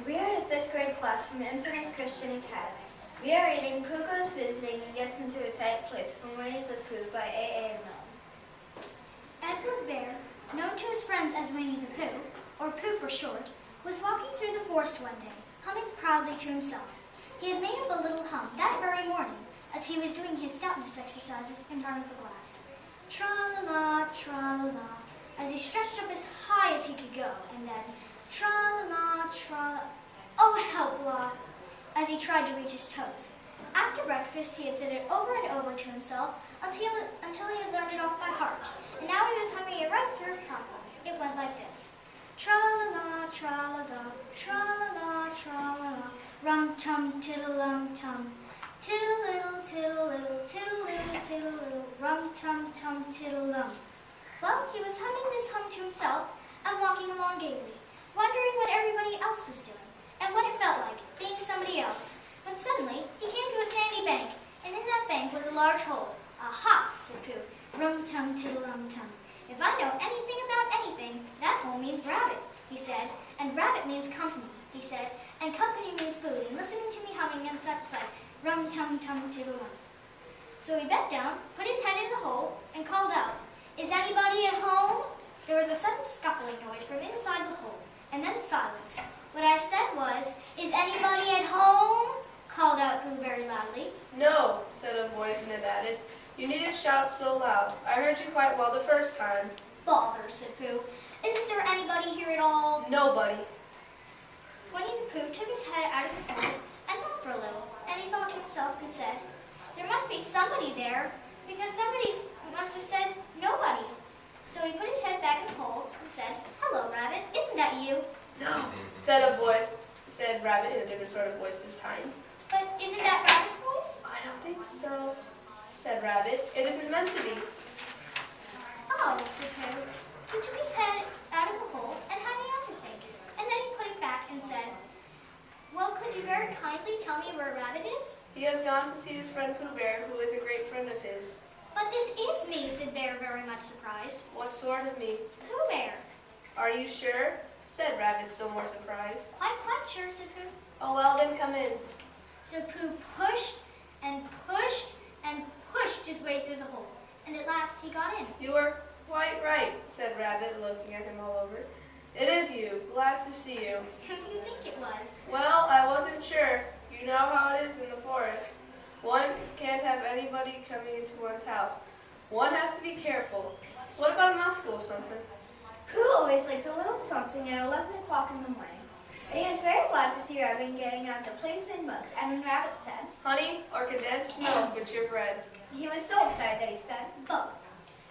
We are the 5th grade class from Infamous Christian Academy. We are reading Pooh Goes Visiting and Gets Into a Tight Place from Winnie the Pooh by A.A. Milne. Edward Bear, known to his friends as Winnie the Pooh, or Pooh for short, was walking through the forest one day, humming proudly to himself. He had made up a little hum that very morning as he was doing his stoutness exercises in front of the glass. Tra-la-la, tra-la-la, as he stretched up as high as he could go, and then tra-la-la, tra-la, oh help-la, as he tried to reach his toes. After breakfast, he had said it over and over to himself until he had learned it off by heart, and now he was humming it right through properly. It went like this. Tra-la-la, tra-la-la, tra-la-la, tra-la-la, rum-tum, tiddle-lum-tum, tiddle-little, tiddle-little, tiddle-little, tiddle-little, rum-tum-tum, tiddle-lum. Well, he was humming this hum to himself and walking along gaily, wondering what everybody else was doing and what it felt like being somebody else, when suddenly he came to a sandy bank, and in that bank was a large hole. Aha, said Pooh, rum-tum, tiddle-rum-tum. If I know anything about anything, that hole means rabbit, he said, and rabbit means company, he said, and company means food, and listening to me humming and such like rum-tum-tum, tiddle-rum. So he bent down, put his head in the hole, and called out, "Is anybody at home?" There was a sudden scuffling noise from inside the hole, and then silence. What I said was, "Is anybody at home?" called out Pooh very loudly. "No," said a voice, and it added, "You needn't shout so loud. I heard you quite well the first time." "Bother," said Pooh. "Isn't there anybody here at all?" "Nobody." Winnie the Pooh took his head out of the hole and thought for a little, and he thought to himself and said, "There must be somebody there, because somebody must have said nobody." So he put his head back in the hole and said, "Hello, Rabbit, isn't that you?" "No," said Rabbit in a different sort of voice this time. "But isn't that Rabbit's voice?" "I don't think so," said Rabbit. "It isn't meant to be." "Oh," said Pooh. He took his head out of the hole and had another think, and then he put it back and said, "Well, could you very kindly tell me where Rabbit is?" "He has gone to see his friend Pooh Bear, who is a great friend of his." "But this is me," said Bear, very much surprised. "What sort of me?" "Pooh Bear." "Are you sure?" said Rabbit, still more surprised. "I'm quite sure," said Pooh. "Oh, well, then come in." So Pooh pushed and pushed and pushed his way through the hole, and at last he got in. "You were quite right," said Rabbit, looking at him all over. "It is you. Glad to see you." Who do you think it was? "Well, I wasn't sure. You know how it is in the forest. One can't have anybody coming into one's house. One has to be careful. What about a mouthful of something?" Pooh always liked a little something at 11 o'clock in the morning. And he was very glad to see Rabbit getting out the plates and mugs, and when Rabbit said, "Honey or condensed milk with your bread?" he was so excited that he said, Both.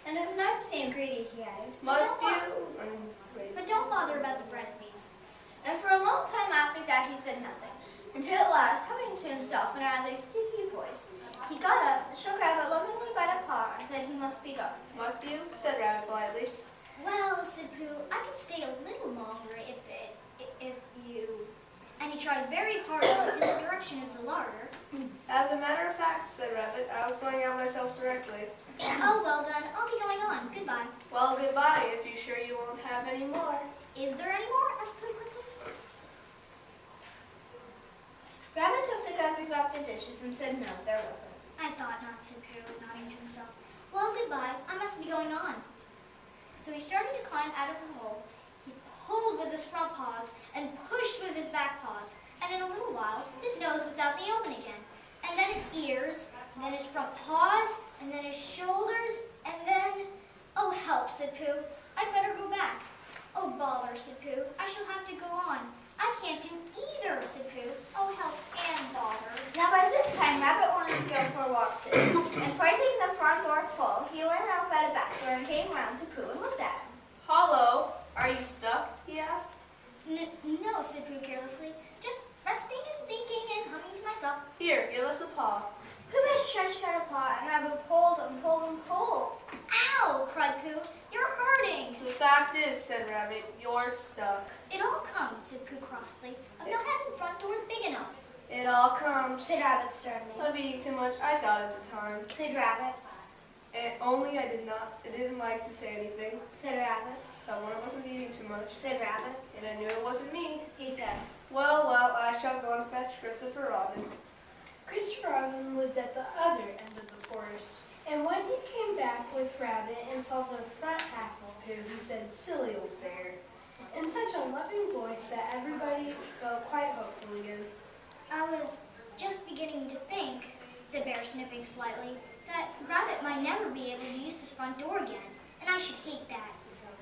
"And it was not the same ingredient," he added. "Must you?" But don't bother about the bread, please. And for a long time after that, he said nothing, until at last, humming to himself in a rather sticky voice, he got up, shook Rabbit lovingly by the paw, and said he must be gone. "Must you?" said Rabbit politely. "Well," said Pooh, "I could stay a little longer if you..." And he tried very hard to look in the direction of the larder. "As a matter of fact," said Rabbit, "I was going out myself directly." "Oh, well then, I'll be going on. Goodbye." "Well, goodbye, if you're sure you won't have any more." "Is there any more?" asked Pooh quickly. Rabbit took the covers off the dishes and said no, there wasn't. "I thought not," said Pooh, nodding to himself. "Well, goodbye. I must be going on." So he started to climb out of the hole. He pulled with his front paws and pushed with his back paws, and in a little while his nose was out in the open again, and then his ears, and then his front paws, and then his shoulders, and then... "Oh, help," said Pooh. "I'd better go back." "Oh, bother," said Pooh. "I shall have to go on." "I can't do either," said Pooh. "Oh, help and bother." Now by this time, Rabbit wanted to go for a walk too, and finding the front door full, he went out by the back door and came round to Pooh and looked at him. "Hollow, are you stuck?" he asked. "No," said Pooh carelessly. "Just resting and thinking and humming to myself." "Here, give us a paw." Pooh had stretched out a paw, and Rabbit pulled and pulled and pulled. "Ow!" cried Pooh. "You're hurting." "The fact is," said Rabbit, "you're stuck." "It all comes," said Pooh crossly, "of not having front doors big enough." "It all comes Said Rabbit sternly. of eating too much. I thought at the time. Said Rabbit. Only I didn't like to say anything." Said Rabbit. Someone wasn't eating too much, said Rabbit. and I knew it wasn't me. He said, Well, well, I shall go and fetch Christopher Robin. Christopher Robin lived at the other end of the forest, and when he came back with Rabbit and saw the front half of Pooh, he said, "Silly old bear," in such a loving voice that everybody felt quite hopeful again. I was just beginning to think, said Bear, sniffing slightly, that Rabbit might never be able to use his front door again, and I should hate that, he said.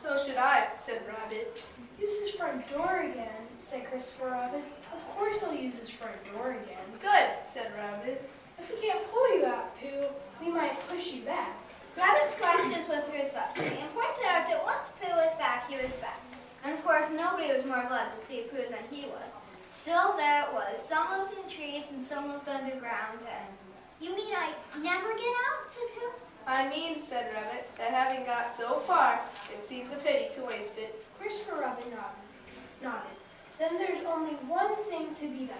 So should I, said Rabbit. "Use his front door again," said Christopher Robin. "Of course he'll use his front door again. Good, said Rabbit. If we can't pull you out, Pooh, we might push you back." Rabbit scratched his whiskers thoughtfully and pointed out that once Pooh was back, he was back. And of course, nobody was more glad to see Pooh than he was. Still, there it was. Some lived in trees and some lived underground, and... You mean I never get out, said Pooh. I mean, said Rabbit, that having got so far, it seems a pity to waste it. Christopher Robin nodded. "Then there's only one thing to be done,"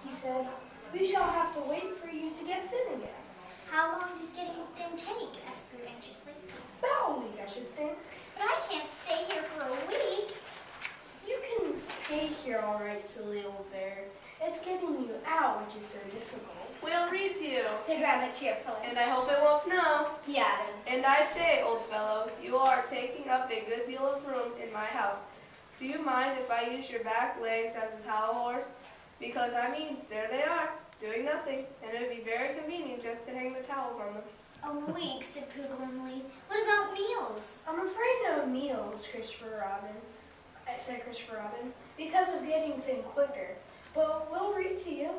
he said. "We shall have to wait for you to get thin again." How long does getting thin take? asked Pooh anxiously. "About a week, I should think." But I can't stay here for a week. "You can stay here all right, silly old bear. It's getting you out which is so difficult." We'll read to you, said Rabbit cheerfully. and I hope it won't snow. He added, And I say, old fellow, you are taking up a good deal of room in my house. Do you mind if I use your back legs as a towel horse? Because, I mean, there they are, doing nothing, and it would be very convenient just to hang the towels on them. A week, said Pooh gloomily. What about meals? "I'm afraid no meals, said Christopher Robin, because of getting thin quicker. But we'll read to you."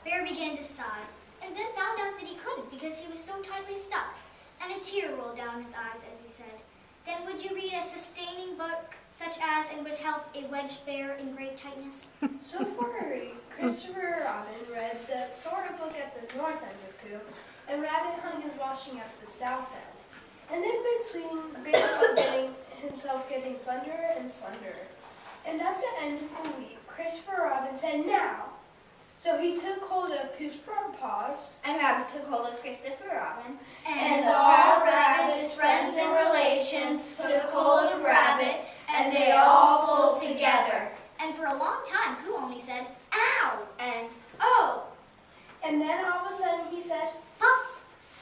Bear began to sigh, and then found out that he couldn't because he was so tightly stuffed, and a tear rolled down his eyes as he said, "Then would you read a sustaining book, such as and would help a wedged bear in great tightness?" So for hurry, Christopher Robin read the sort of book at the north end of Pooh, and Rabbit hung his washing at the south end. And in between, Bear felt himself getting slender and slenderer. And at the end of the week, Christopher Robin said, "Now!" So he took hold of Pooh's front paws, and Rabbit took hold of Christopher Robin. And all Rabbit's friends and relations took hold of Rabbit, and they all pulled together. And for a long time, Pooh only said, "Ow!" And "Oh!" and then all of a sudden he said, "Pop!"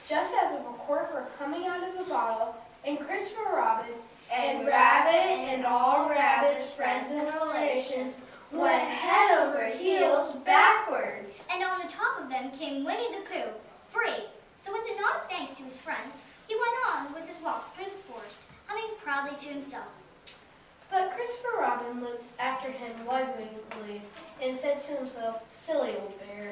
just as if a cork were coming out of a bottle, and Christopher Robin and Rabbit and all Rabbit's friends and relations went head over heels backwards. And on the top of them came Winnie the Pooh, free. So with a nod of thanks to his friends, he went on with his walk through the forest, humming proudly to himself. But Christopher Robin looked after him wonderingly and said to himself, "Silly old bear."